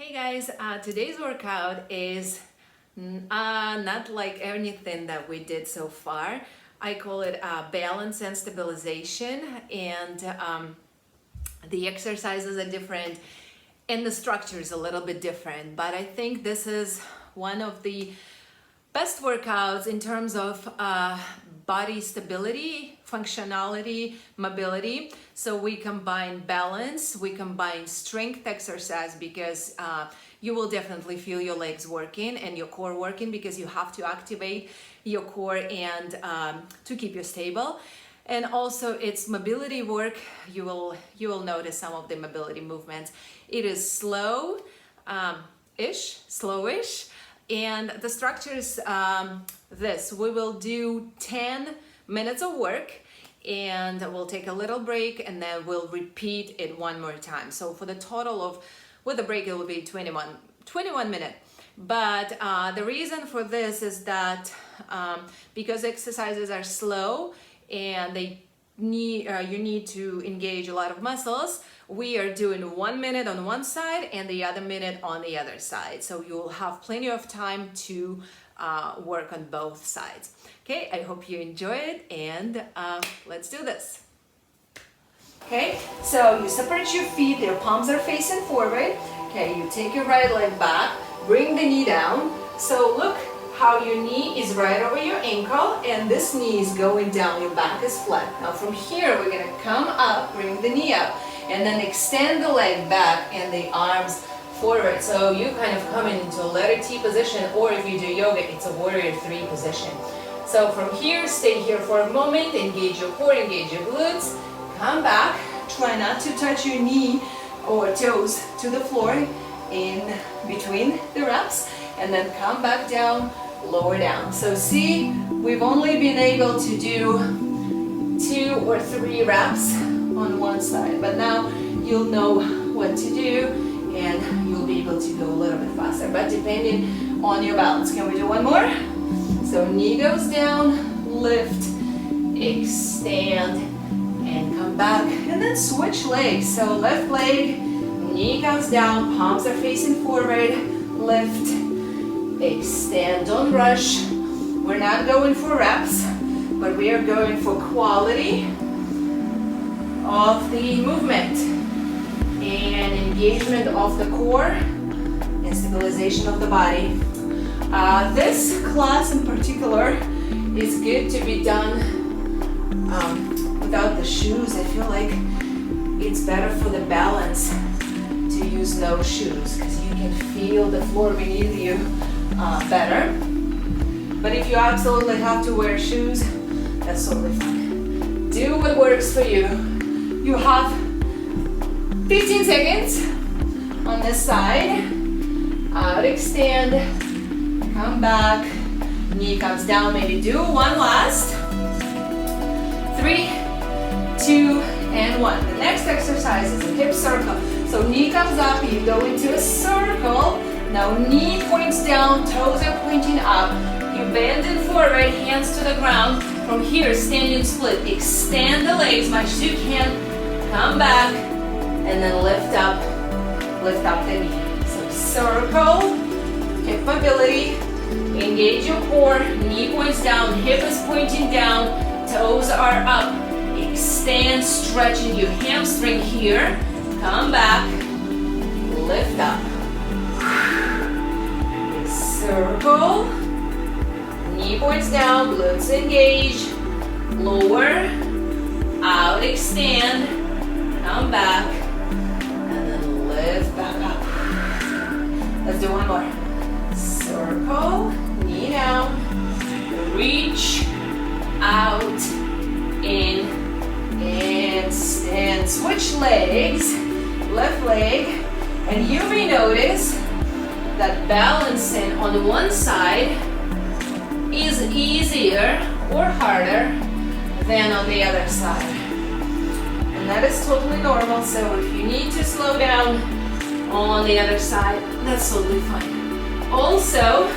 Hey guys, today's workout is not like anything that we did so far. I call it balance and stabilization, and the exercises are different and the structure is a little bit different, but I think this is one of the best workouts in terms of body stability, functionality, mobility. So we combine balance, we combine strength exercise because you will definitely feel your legs working and your core working because you have to activate your core and to keep you stable. And also it's mobility work. You will notice some of the mobility movements. It is slowish. And the structure is this. We will do 10 minutes of work and we'll take a little break and then we'll repeat it one more time. So for the total of, with a break, it will be 21 minutes. But the reason for this is that because exercises are slow and they need you need to engage a lot of muscles, we are doing 1 minute on one side and the other minute on the other side. So you'll have plenty of time to work on both sides. Okay, I hope you enjoy it and let's do this. Okay, so you separate your feet, their palms are facing forward. Okay, you take your right leg back, bring the knee down. So look how your knee is right over your ankle and this knee is going down, your back is flat. Now from here, we're gonna come up, bring the knee up, and then extend the leg back and the arms forward. So you kind of come into a letter T position, or if you do yoga, it's a warrior 3 position. So from here, stay here for a moment, engage your core, engage your glutes, come back, try not to touch your knee or toes to the floor in between the reps, and then come back down, lower down. So see, we've only been able to do 2 or 3 reps on one side, but now you'll know what to do and you'll be able to go a little bit faster, but depending on your balance. Can we do one more? So knee goes down, lift, extend, and come back, and then switch legs. So left leg, knee comes down, palms are facing forward, lift, extend, don't rush. We're not going for reps, but we are going for quality of the movement and engagement of the core and stabilization of the body. This class in particular is good to be done without the shoes. I feel like it's better for the balance to use no shoes because you can feel the floor beneath you better. But if you absolutely have to wear shoes, that's totally fine. Do what works for you. You have 15 seconds on this side. Out, extend, come back, knee comes down, maybe do one last. 3, 2, and 1. The next exercise is a hip circle. So knee comes up, you go into a circle. Now knee points down, toes are pointing up. You bend it forward, hands to the ground. From here, standing split. Extend the legs much as you can. Come back, and then lift up the knee. So circle, hip mobility, engage your core, knee points down, hip is pointing down, toes are up, extend, stretching your hamstring here, come back, lift up. Circle, knee points down, glutes engage, lower, out, extend, come back, and then lift back up. Let's do one more. Circle, knee down, reach, out, in, and stand. Switch legs, left leg, and you may notice that balancing on one side is easier or harder than on the other side. And that is totally normal, so if you need to slow down on the other side, that's totally fine. Also,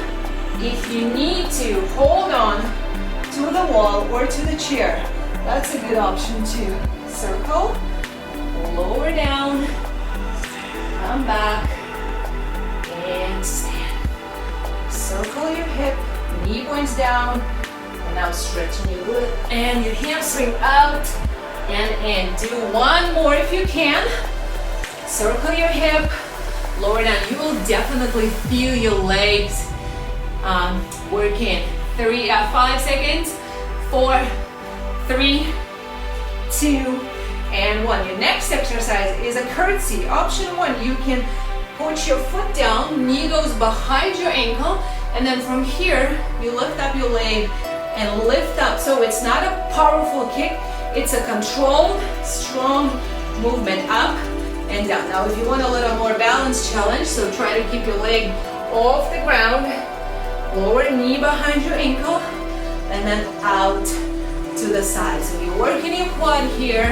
if you need to hold on to the wall or to the chair, that's a good option too. Circle, lower down, come back, points down. And now stretching your glute and your hamstring out and in. Do one more if you can. Circle your hip, lower down. You will definitely feel your legs working. 5 seconds. 4, 3, 2, and 1. Your next exercise is a curtsy. Option 1, you can put your foot down, knee goes behind your ankle, and then from here, you lift up your leg and lift up. So it's not a powerful kick, it's a controlled, strong movement up and down. Now if you want a little more balance challenge, so try to keep your leg off the ground, lower knee behind your ankle, and then out to the side. So you're working your quad here,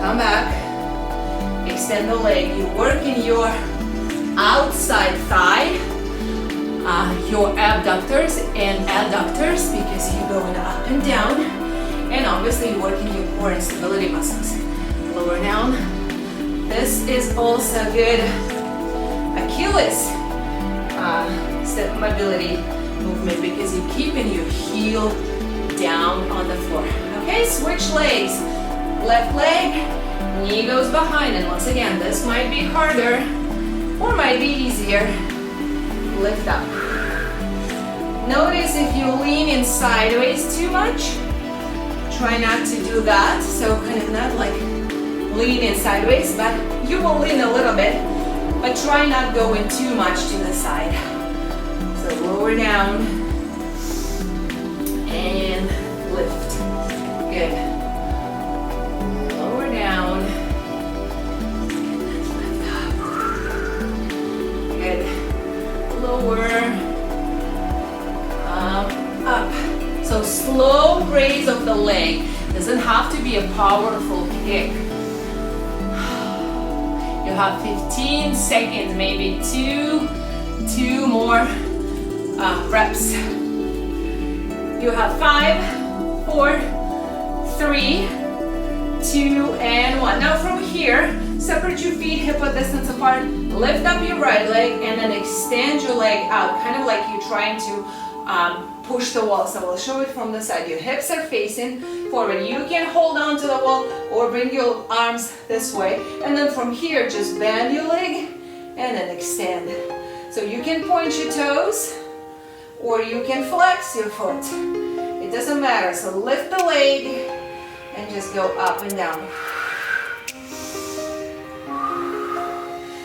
come back, extend the leg, you're working your outside thigh, your abductors and adductors because you're going up and down, and obviously you're working your core and stability muscles. Lower down. This is also good Achilles step mobility movement because you're keeping your heel down on the floor. Okay, switch legs. Left leg, knee goes behind, and once again, this might be harder or might be easier. Lift up. Notice if you lean in sideways too much, try not to do that. So kind of not like lean in sideways, but you will lean a little bit, but try not going too much to the side. So lower down and lift. Good. Lower down and lift up. Good. Lower, up. So slow raise of the leg. Doesn't have to be a powerful kick. You have 15 seconds, maybe two more reps. You have 5, 4, 3, 2, and 1. Now from here, separate your feet hip width distance apart, lift up your right leg, and then extend your leg out, kind of like you're trying to push the wall. So we'll show it from the side. Your hips are facing forward. You can hold on to the wall or bring your arms this way. And then from here, just bend your leg and then extend. So you can point your toes or you can flex your foot. It doesn't matter. So lift the leg and just go up and down.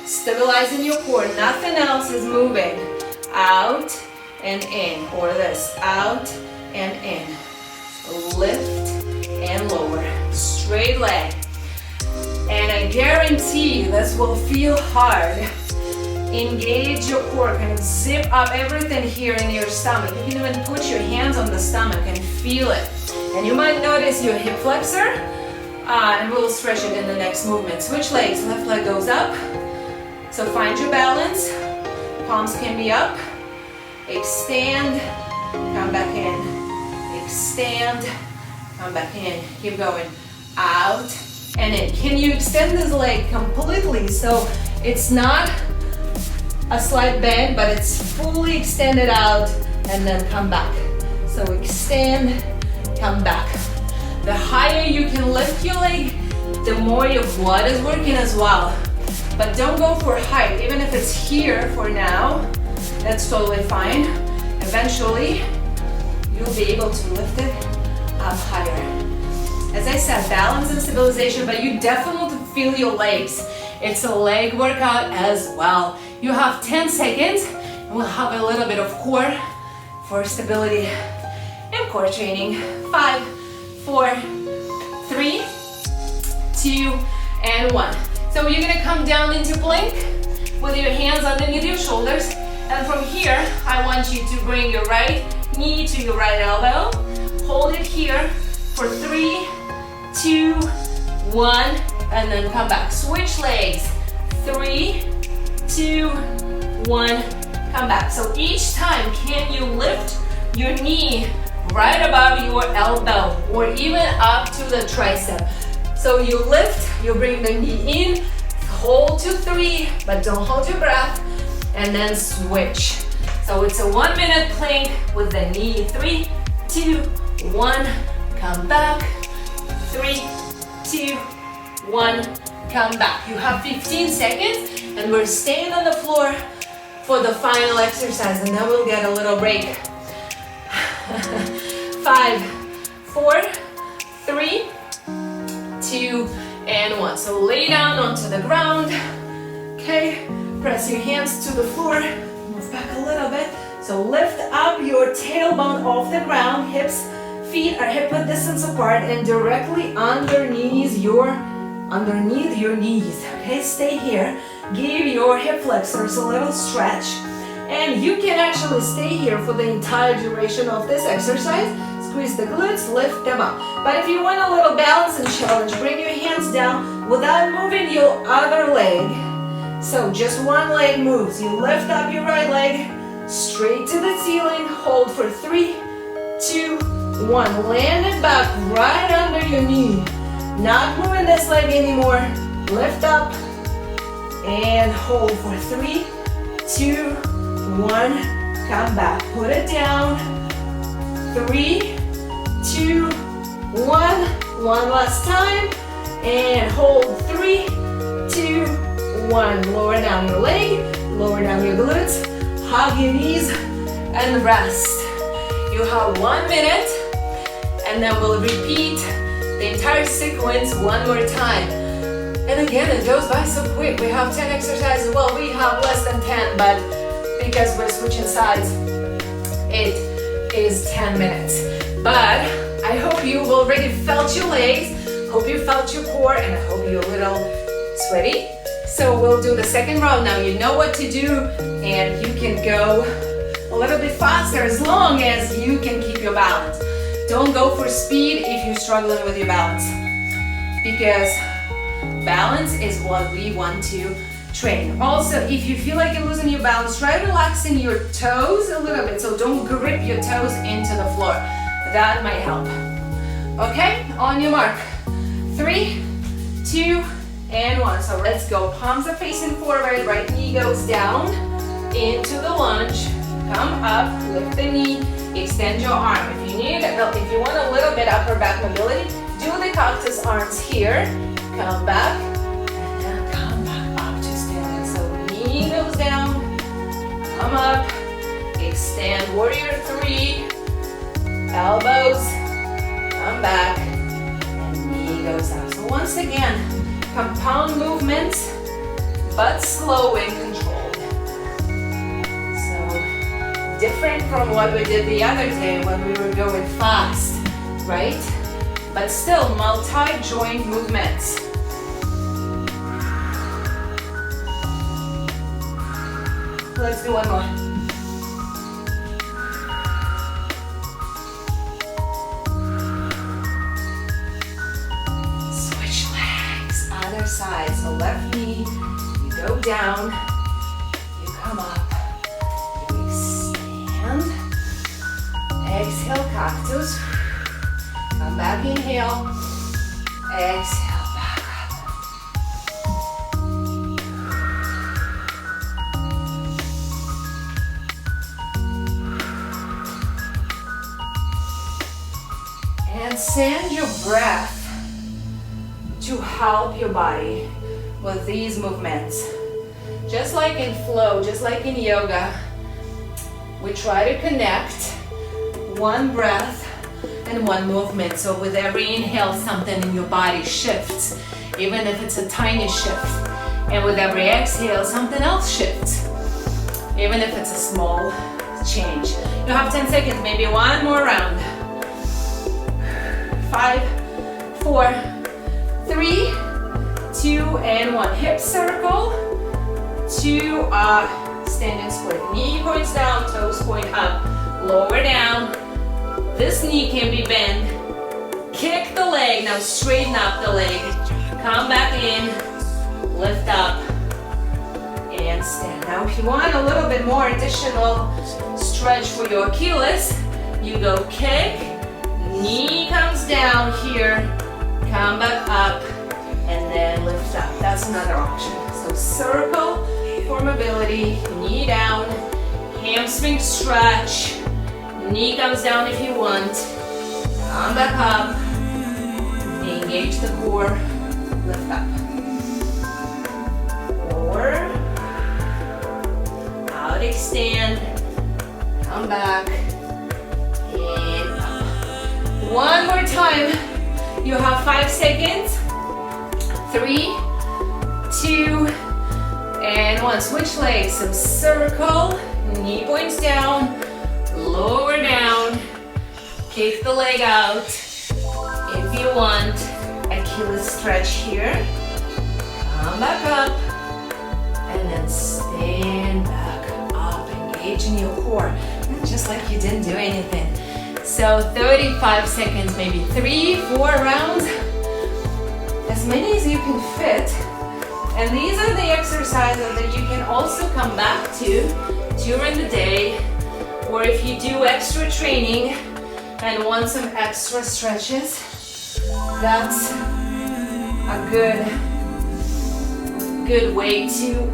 Stabilizing your core. Nothing else is moving. Out and in, or this, out and in. Lift and lower. Straight leg. And I guarantee you this will feel hard. Engage your core, kind of zip up everything here in your stomach. You can even put your hands on the stomach and feel it. And you might notice your hip flexor, and we'll stretch it in the next movement. Switch legs, left leg goes up. So find your balance. Palms can be up. Extend, come back in. Extend, come back in. Keep going. Out and in. Can you extend this leg completely so it's not a slight bend, but it's fully extended out and then come back. So extend, come back. The higher you can lift your leg, the more your blood is working as well. But don't go for height, even if it's here for now. That's totally fine. Eventually, you'll be able to lift it up higher. As I said, balance and stabilization, but you definitely feel your legs. It's a leg workout as well. You have 10 seconds, and we'll have a little bit of core for stability and core training. 5, 4, 3, 2, and 1. So you're gonna come down into plank with your hands underneath your shoulders. And from here, I want you to bring your right knee to your right elbow. Hold it here for 3, 2, 1, and then come back. Switch legs. 3, 2, 1, come back. So each time, can you lift your knee right above your elbow or even up to the tricep? So you lift, you bring the knee in, hold to 3, but don't hold your breath. And then switch. So it's a 1 minute plank with the knee. 3, 2, 1, come back. 3, 2, 1, come back. You have 15 seconds and we're staying on the floor for the final exercise, and then we'll get a little break. 5, 4, 3, 2, and 1. So lay down onto the ground. Okay, press your hands to the floor. Move back a little bit. So lift up your tailbone off the ground. Hips, feet are hip width distance apart and directly underneath your knees. Okay, stay here. Give your hip flexors a little stretch. And you can actually stay here for the entire duration of this exercise. Squeeze the glutes, lift them up. But if you want a little balance and challenge, bring your hands down without moving your other leg. So just one leg moves. You lift up your right leg, straight to the ceiling. Hold for 3, 2, 1. Land it back right under your knee. Not moving this leg anymore. Lift up and hold for 3, 2, 1. Come back. Put it down. 3, 2, 1. One last time. And hold 3, 2, 1. Lower down your leg. Lower down your glutes. Hug your knees and rest. You have 1 minute, and then we'll repeat the entire sequence one more time. And again, it goes by so quick. We have 10 exercises. Well, we have less than 10, but because we're switching sides, it is 10 minutes. But I hope you've already felt your legs, hope you felt your core, and I hope you're a little sweaty. So we'll do the second round now. You know what to do, and you can go a little bit faster as long as you can keep your balance. Don't go for speed if you're struggling with your balance, because balance is what we want to train. Also, if you feel like you're losing your balance, try relaxing your toes a little bit. So don't grip your toes into the floor. That might help. Okay, on your mark. 3, 2, and 1. So let's go. Palms are facing forward. Right knee goes down into the lunge. Come up, lift the knee, extend your arm. If you want a little bit upper back mobility, do the cactus arms here. Come back, and then come back up to standing. So knee goes down, come up, extend, warrior 3, elbows, come back, and knee goes up. So once again, compound movements, but slow and controlled. Different from what we did the other day when we were going fast, right? But still multi-joint movements. Let's do one more. Switch legs, other side. So left knee, you go down, you come up. Exhale, cactus. Come back, inhale. Exhale, back up. And send your breath to help your body with these movements. Just like in flow, just like in yoga, we try to connect one breath and one movement. So with every inhale, something in your body shifts, even if it's a tiny shift. And with every exhale, something else shifts, even if it's a small change. You have 10 seconds, maybe one more round. 5, 4, 3, 2, and 1. Hip circle to standing split. Knee points down, toes point up. Lower down. This knee can be bent. Kick the leg. Now straighten up the leg. Come back in. Lift up. And stand. Now if you want a little bit more additional stretch for your Achilles, you go kick. Knee comes down here. Come back up. And then lift up. That's another option. So circle for mobility. Knee down. Hamstring stretch. Knee comes down if you want. Come back up. Engage the core. Lift up. Forward. Out, extend. Come back. And up. One more time. You have 5 seconds. 3, 2, and 1. Switch legs. So circle. Knee points down. Lower down. Kick the leg out. If you want, Achilles stretch here. Come back up. And then stand back up. Engage in your core. Just like you didn't do anything. So 35 seconds, maybe 3, 4 rounds. As many as you can fit. And these are the exercises that you can also come back to during the day, or if you do extra training and want some extra stretches, that's a good way to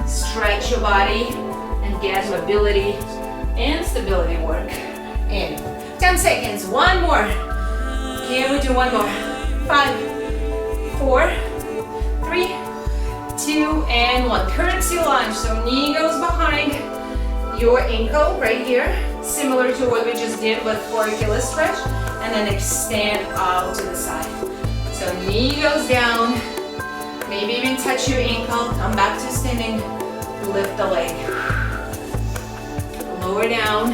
stretch your body and get mobility and stability work in. 10 seconds, one more. Can we do one more? 5, 4, 3, 2, and 1. Curtsy lunge, so knee goes behind your ankle right here, similar to what we just did with for Achilles stretch, and then extend out to the side. So knee goes down, maybe even touch your ankle, come back to standing, lift the leg. Lower down.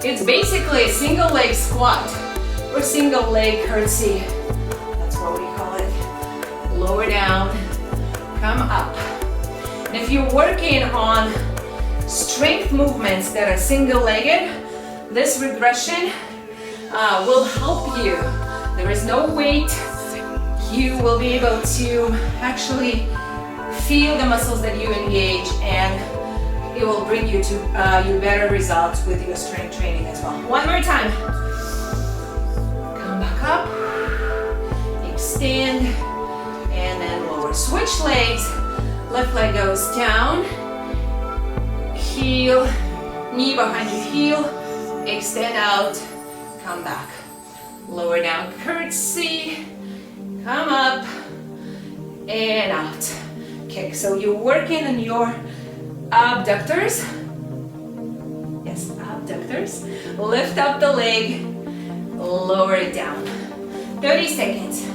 It's basically a single leg squat or single leg curtsy. That's what we call it. Lower down, come up. And if you're working on strength movements that are single-legged, this regression will help you. There is no weight. You will be able to actually feel the muscles that you engage, and it will bring you to your better results with your strength training as well. One more time. Come back up, extend, and then lower. Switch legs. Left leg goes down, heel, knee behind your heel, extend out, come back. Lower down, curtsy, come up, and out. Okay, so you're working on your abductors. Yes, abductors. Lift up the leg, lower it down. 30 seconds,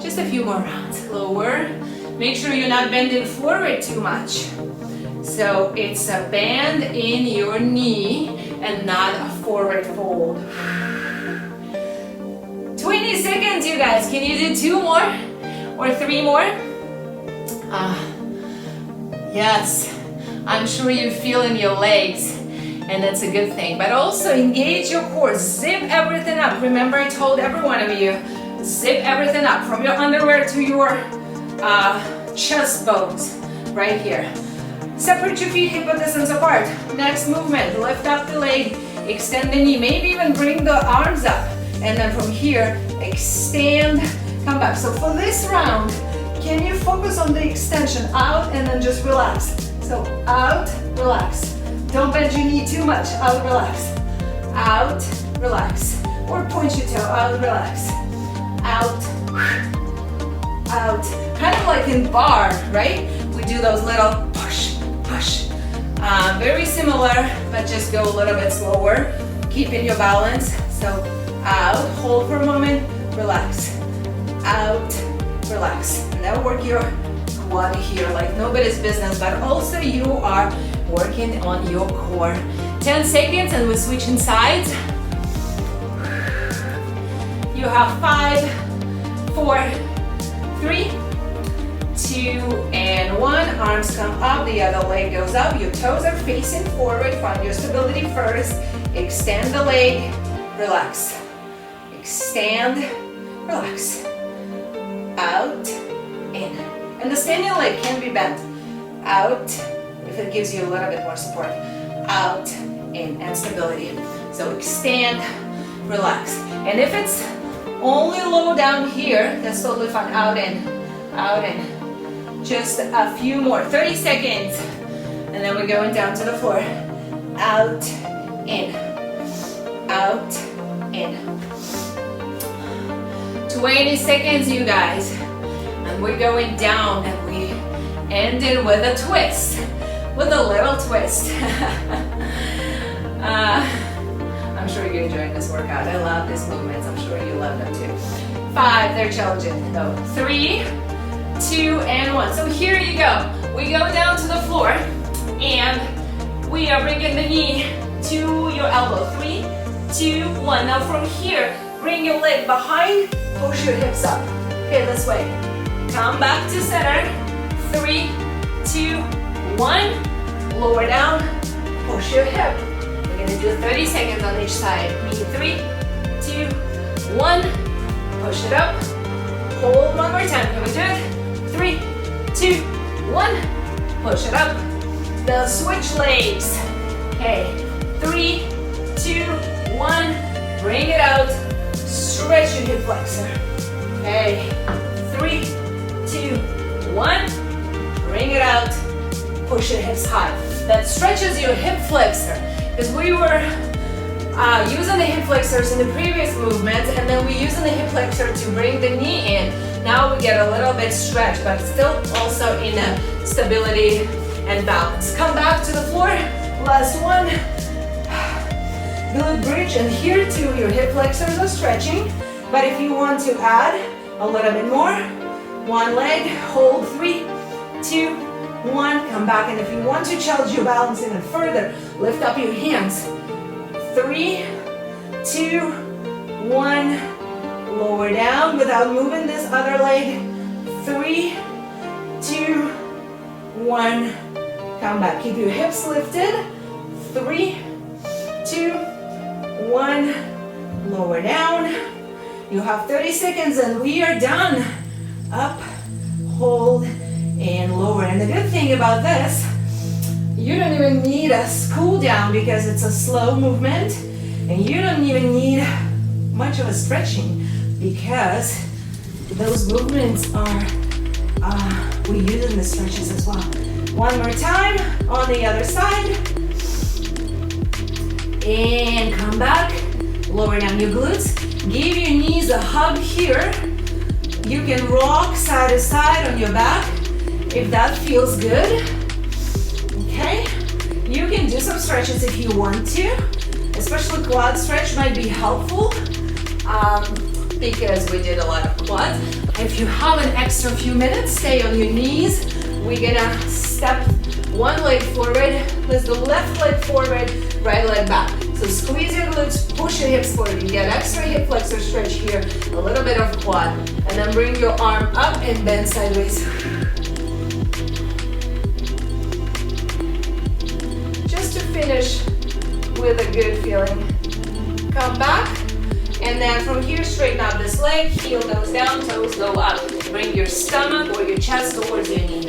just a few more rounds. Lower. Make sure you're not bending forward too much. So it's a bend in your knee and not a forward fold. 20 seconds, you guys. Can you do 2 more or 3 more? Yes, I'm sure you feel in your legs, and that's a good thing. But also engage your core. Zip everything up. Remember, I told every one of you, zip everything up from your underwear to your chest bones right here. Separate your feet hip distance apart. Next movement, lift up the leg, extend the knee, maybe even bring the arms up, and then from here extend, come back. So for this round, can you focus on the extension out and then just relax? So out, relax. Don't bend your knee too much. Out, relax. Out, relax. Or point your toe. Out, relax. Out, out. Kind of like in bar, right? We do those little push, push. Very similar, but just go a little bit slower. Keeping your balance. So out, hold for a moment, relax. Out, relax. Now work your quad here like nobody's business, but also you are working on your core. 10 seconds and we're switching sides. You have 5, 4, 3, 2, and 1. Arms come up, the other leg goes up. Your toes are facing forward. Find your stability first. Extend the leg, relax. Extend, relax. Out, in. And the standing leg can be bent. Out, if it gives you a little bit more support. Out, in, and stability. So extend, relax. And if it's only low down here, that's totally fine. Out, in, out, in. Just a few more, 30 seconds. And then we're going down to the floor. out, in, out, in. 20 seconds, you guys. And we're going down and we end it with a twist, with a little twist. I'm sure you're enjoying this workout. I love these movements. I'm sure you love them too. 5, they're challenging. No, 3, 2, and 1. So here you go. We go down to the floor and we are bringing the knee to your elbow. 3, 2, 1. Now from here, bring your leg behind, push your hips up. Okay, this way. Come back to center. 3, 2, 1. Lower down, push your hip. We're gonna do 30 seconds on each side. Knee 3, 2, 1. Push it up. Hold one more time. Can we do it? 3, 2, 1. Push it up. Now switch legs. Okay. 3, 2, 1. Bring it out. Stretch your hip flexor. Okay. 3, 2, 1. Bring it out. Push your hips high. That stretches your hip flexor. Because we were using the hip flexors in the previous movement, and then we're using the hip flexor to bring the knee in. Now we get a little bit stretched, but still also in a stability and balance. Come back to the floor. Last one. Glute bridge, and here too your hip flexors are stretching. But if you want to add a little bit more, one leg, hold 3, 2, 1. Come back, and if you want to challenge your balance even further, lift up your hands. 3, 2, 1. Lower down without moving this other leg. 3, 2, 1. Come back. Keep your hips lifted. 3, 2, 1. Lower down. You have 30 seconds and we are done. Up, hold, and lower. And the good thing about this, you don't even need a cool down because it's a slow movement, and you don't even need much of a stretching because those movements are, we use in the stretches as well. One more time on the other side. And come back, lower down your glutes. Give your knees a hug here. You can rock side to side on your back if that feels good. Okay, you can do some stretches if you want to, especially quad stretch might be helpful because we did a lot of quads. If you have an extra few minutes, stay on your knees. We're gonna step one leg forward, let's go left leg forward, right leg back. So squeeze your glutes, push your hips forward. You get extra hip flexor stretch here, a little bit of quad, and then bring your arm up and bend sideways. Finish with a good feeling. Come back, and then from here straighten out this leg, heel goes down, toes go up. Bring your stomach or your chest towards your knee.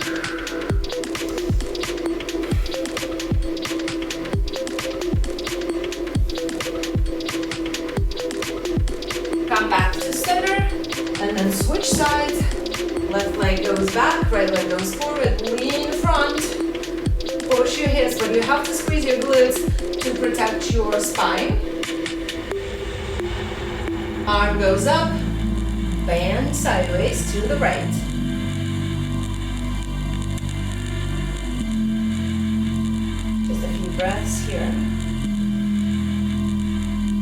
Come back to center, and then switch sides. Left leg goes back, right leg goes forward, lean front. Push your hips, but you have to squeeze your glutes to protect your spine. Arm goes up, bend sideways to the right. Just a few breaths here.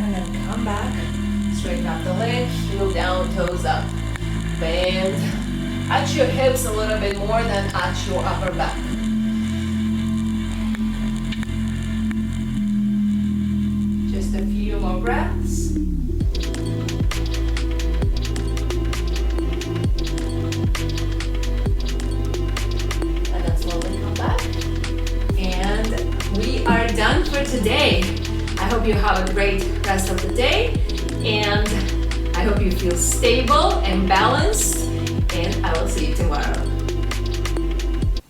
And then come back, straighten out the leg, heel down, toes up. Bend at your hips a little bit more than at your upper back. A few more breaths. And then slowly come back. And we are done for today. I hope you have a great rest of the day. And I hope you feel stable and balanced. And I will see you tomorrow.